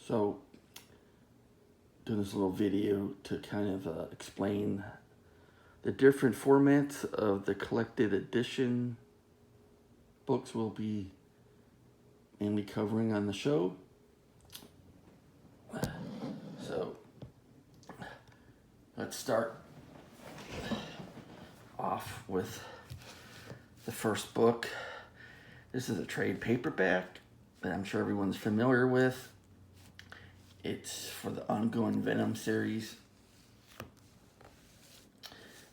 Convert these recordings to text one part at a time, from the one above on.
So, doing this little video to kind of explain the different formats of the collected edition books we'll be mainly covering on the show. So, let's start off with the first book. This is a trade paperback that I'm sure everyone's familiar with. It's for the ongoing Venom series.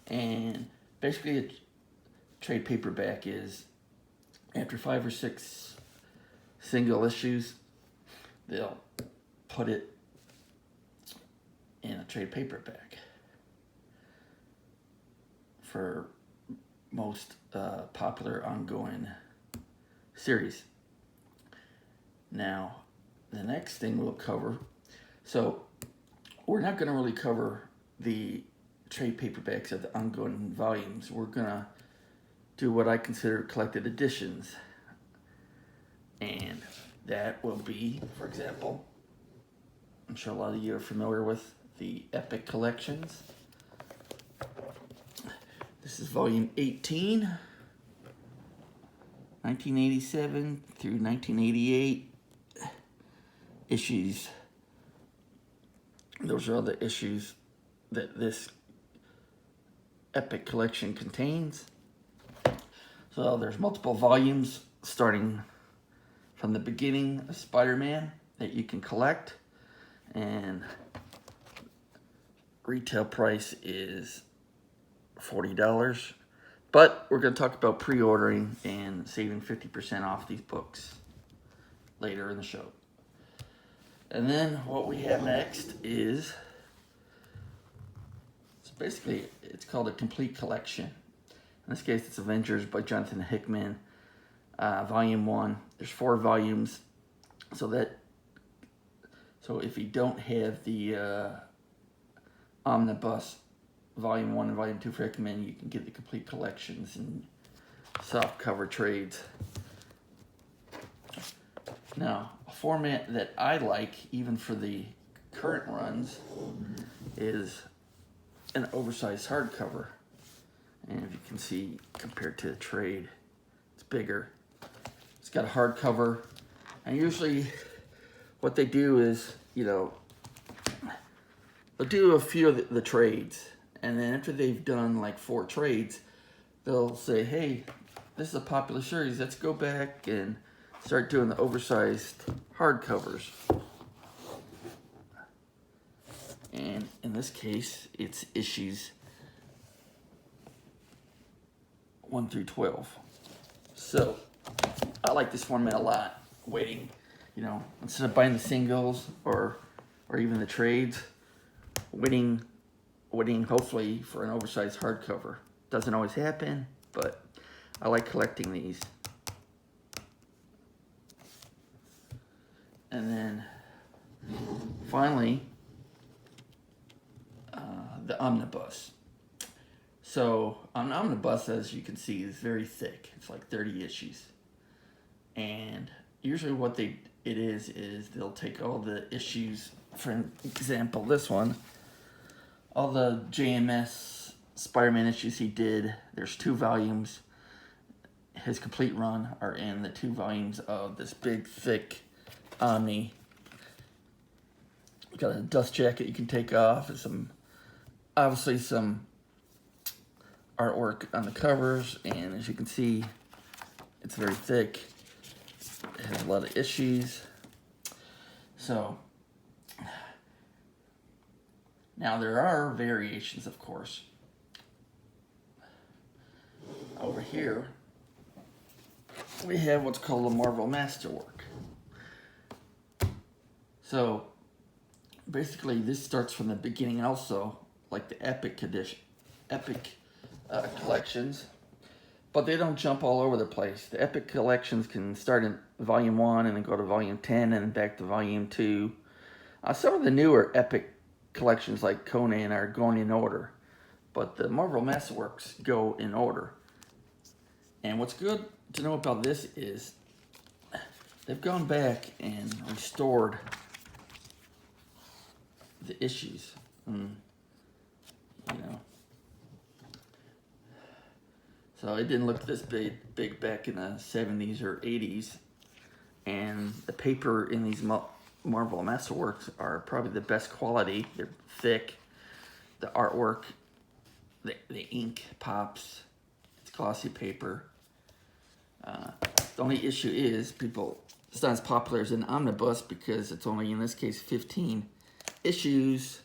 And basically a trade paperback is after 5 or 6 single issues, they'll put it in a trade paperback for most popular ongoing series. Now, the next thing we'll cover, so we're not going to really cover the trade paperbacks of the ongoing volumes. We're going to do what I consider collected editions. And that will be, for example, I'm sure a lot of you are familiar with the Epic collections. This is volume 18, 1987 through 1988 issues. Those are all the issues that this Epic collection contains. So there's multiple volumes starting from the beginning of Spider-Man that you can collect, and retail price is $40. But we're going to talk about pre-ordering and saving 50% off these books later in the show. And then what we have next is, basically, it's called a complete collection. In this case, it's Avengers by Jonathan Hickman, Volume 1. There's 4 volumes, so if you don't have the Omnibus Volume 1 and Volume 2 for Hickman, you can get the complete collections and soft cover trades. Now, a format that I like, even for the current runs, is an oversized hardcover. And if you can see, compared to the trade, it's bigger. It's got a hardcover. And usually what they do is, they'll do a few of the trades. And then after they've done like 4 trades, they'll say, hey, this is a popular series. Let's go back and start doing the oversized hardcovers. And in this case, it's issues 1 through 12. So I like this format a lot. Waiting, instead of buying the singles or even the trades, waiting hopefully for an oversized hardcover. Doesn't always happen, but I like collecting these. And then finally, the Omnibus. So an Omnibus, as you can see, is very thick. It's like 30 issues. And usually what it is they'll take all the issues, for example, this one, all the JMS Spider-Man issues he did, there's 2 volumes. His complete run are in the 2 volumes of this big, thick Omni. Got a dust jacket you can take off, and obviously some artwork on the covers, and as you can see, it's very thick. It has a lot of issues. So now there are variations, of course. Over here we have what's called a Marvel Masterwork. So basically this starts from the beginning also, like the Epic edition, collections, but they don't jump all over the place. The Epic collections can start in Volume 1 and then go to Volume 10 and then back to Volume 2. Some of the newer Epic collections like Conan are going in order, but the Marvel Masterworks go in order. And what's good to know about this is they've gone back and restored the issues. You know. So it didn't look this big back in the 70s or 80s. And the paper in these Marvel Masterworks are probably the best quality. They're thick. The artwork, the ink pops. It's glossy paper. The only issue is it's not as popular as an omnibus because it's only, in this case, 15 issues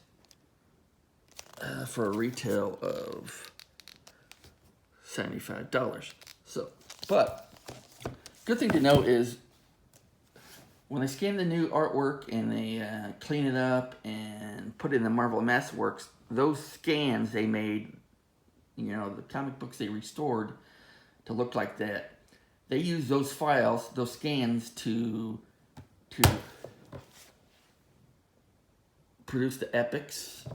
for a retail of $75. So, but good thing to know is when they scan the new artwork and they clean it up and put it in the Marvel Masterworks, those scans they made, the comic books they restored to look like that, they use those files, those scans to produce the epics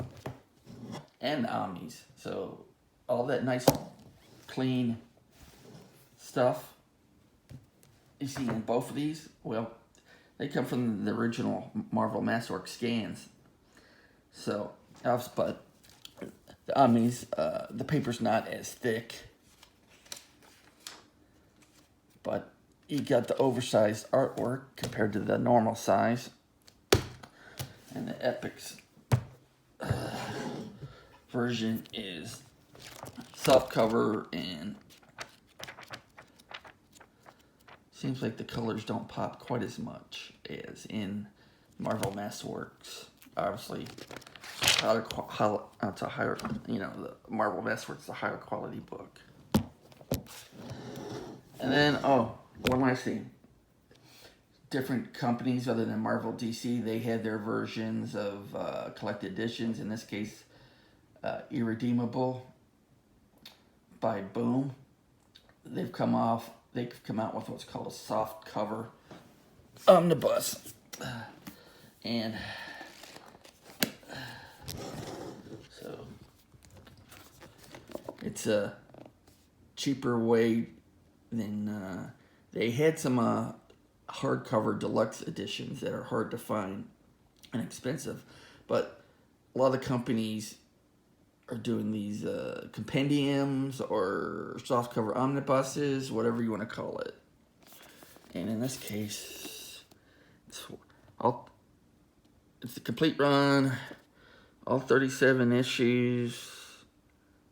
and the omnis. So all that nice, clean stuff you see in both of these, well, they come from the original Marvel Masterworks scans. So, but the omnis, the paper's not as thick, but you got the oversized artwork compared to the normal size, and the epics version is softcover, and seems like the colors don't pop quite as much as in Marvel Masterworks. Obviously, it's a higher, the Marvel Masterworks is a higher quality book. And then, one last thing. Different companies other than Marvel, DC, they had their versions of collected editions. In this case, Irredeemable by Boom. They've come out with what's called a soft cover omnibus. And so it's a cheaper way than they had some hardcover deluxe editions that are hard to find and expensive, but a lot of the companies are doing these compendiums or softcover omnibuses, whatever you want to call it. And in this case, it's the complete run, all 37 issues,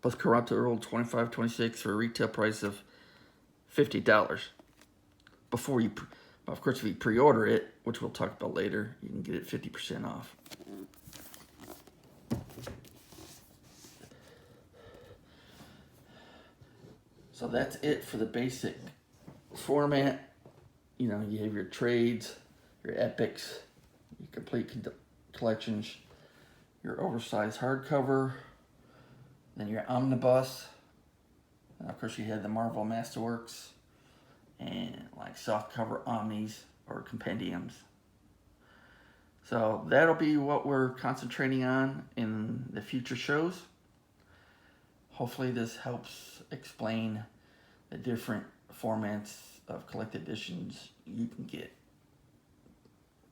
plus Toronto Roll 25-26 for a retail price of $50. Before you, of course, if you pre-order it, which we'll talk about later, you can get it 50% off. So that's it for the basic format. You have your trades, your epics, your complete collections, your oversized hardcover, then your omnibus, and of course you had the Marvel Masterworks, and like softcover omnis or compendiums. So that'll be what we're concentrating on in the future shows. Hopefully this helps explain the different formats of collected editions you can get.